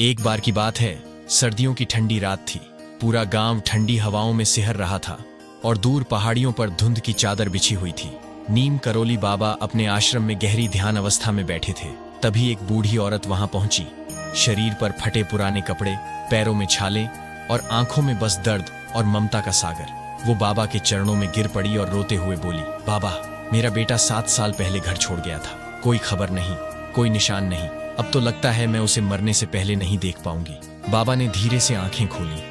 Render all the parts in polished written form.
एक बार की बात है, सर्दियों की ठंडी रात थी। पूरा गांव ठंडी हवाओं में सिहर रहा था और दूर पहाड़ियों पर धुंध की चादर बिछी हुई थी। नीम करोली बाबा अपने आश्रम में गहरी ध्यान अवस्था में बैठे थे। तभी एक बूढ़ी औरत वहां पहुंची। शरीर पर फटे पुराने कपड़े, पैरों में छाले और आंखों में बस दर्द और ममता का सागर। वो बाबा के चरणों में गिर पड़ी और रोते हुए बोली, बाबा, मेरा बेटा 7 साल पहले घर छोड़ गया था। कोई खबर नहीं, कोई निशान नहीं। अब तो लगता है मैं उसे मरने से पहले नहीं देख पाऊंगी। बाबा ने धीरे से आंखें खोली।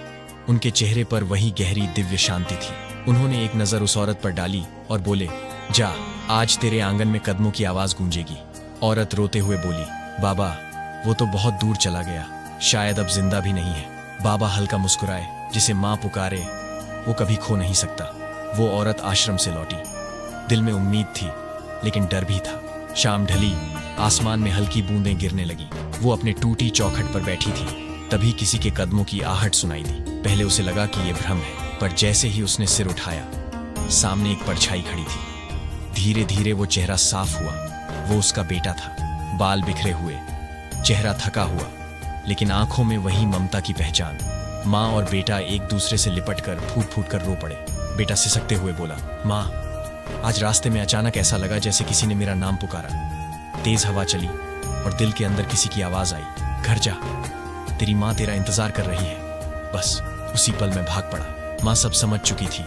उनके चेहरे पर वही गहरी दिव्य शांति थी। उन्होंने एक नजर उस औरत पर डाली और बोले, जा, आज तेरे आंगन में कदमों की आवाज गूंजेगी। औरत रोते हुए बोली, बाबा, वो तो बहुत दूर चला गया, शायद अब जिंदा भी नहीं है। बाबा हल्का मुस्कुराए, जिसे माँ पुकारे वो कभी खो नहीं सकता। वो औरत आश्रम से लौटी। दिल में उम्मीद थी, लेकिन डर भी था। शाम ढली, आसमान में हल्की बूंदें गिरने लगी। वो अपने टूटी चौखट पर बैठी थी। तभी किसी के कदमों की आहट सुनाई दी। पहले उसे लगा कि ये भ्रम है, पर जैसे ही उसने सिर उठाया, सामने एक परछाई खड़ी थी। धीरे धीरे वो चेहरा साफ हुआ। वो उसका बेटा था। बाल बिखरे हुए, चेहरा थका हुआ, लेकिन आंखों में वही ममता की पहचान। माँ और बेटा एक दूसरे से लिपटकर फूट फूट कर रो पड़े। बेटा सिसकते हुए बोला, माँ, आज रास्ते में अचानक ऐसा लगा जैसे किसी ने मेरा नाम पुकारा। तेज हवा चली और दिल के अंदर किसी की आवाज आई, घर जा, तेरी माँ तेरा इंतजार कर रही है। बस उसी पल में भाग पड़ा। माँ सब समझ चुकी थी।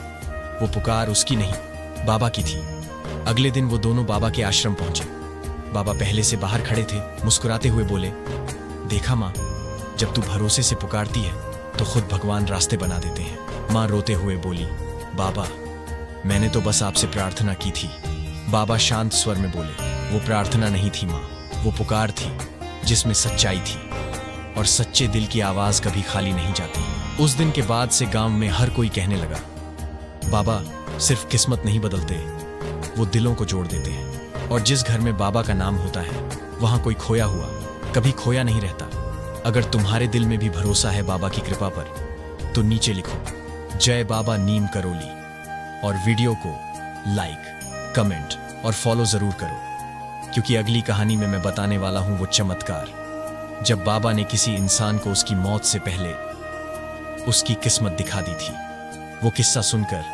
वो पुकार उसकी नहीं, बाबा की थी। अगले दिन वो दोनों बाबा के आश्रम पहुंचे। बाबा पहले से बाहर खड़े थे। मुस्कुराते हुए बोले, देखा माँ, जब तू भरोसे से पुकारती है तो खुद भगवान रास्ते बना देते हैं। माँ रोते हुए बोली, बाबा, मैंने तो बस आपसे प्रार्थना की थी। बाबा शांत स्वर में बोले, वो प्रार्थना नहीं थी माँ, वो पुकार थी जिसमें सच्चाई थी, और सच्चे दिल की आवाज कभी खाली नहीं जाती। उस दिन के बाद से गांव में हर कोई कहने लगा, बाबा सिर्फ किस्मत नहीं बदलते, वो दिलों को जोड़ देते हैं। और जिस घर में बाबा का नाम होता है, वहां कोई खोया हुआ कभी खोया नहीं रहता। अगर तुम्हारे दिल में भी भरोसा है बाबा की कृपा पर, तो नीचे लिखो, जय बाबा नीम करोली, और वीडियो को लाइक, कमेंट और फॉलो जरूर करो, क्योंकि अगली कहानी में मैं बताने वाला हूं वो चमत्कार जब बाबा ने किसी इंसान को उसकी मौत से पहले उसकी किस्मत दिखा दी थी। वो किस्सा सुनकर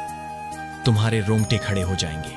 तुम्हारे रोंगटे खड़े हो जाएंगे।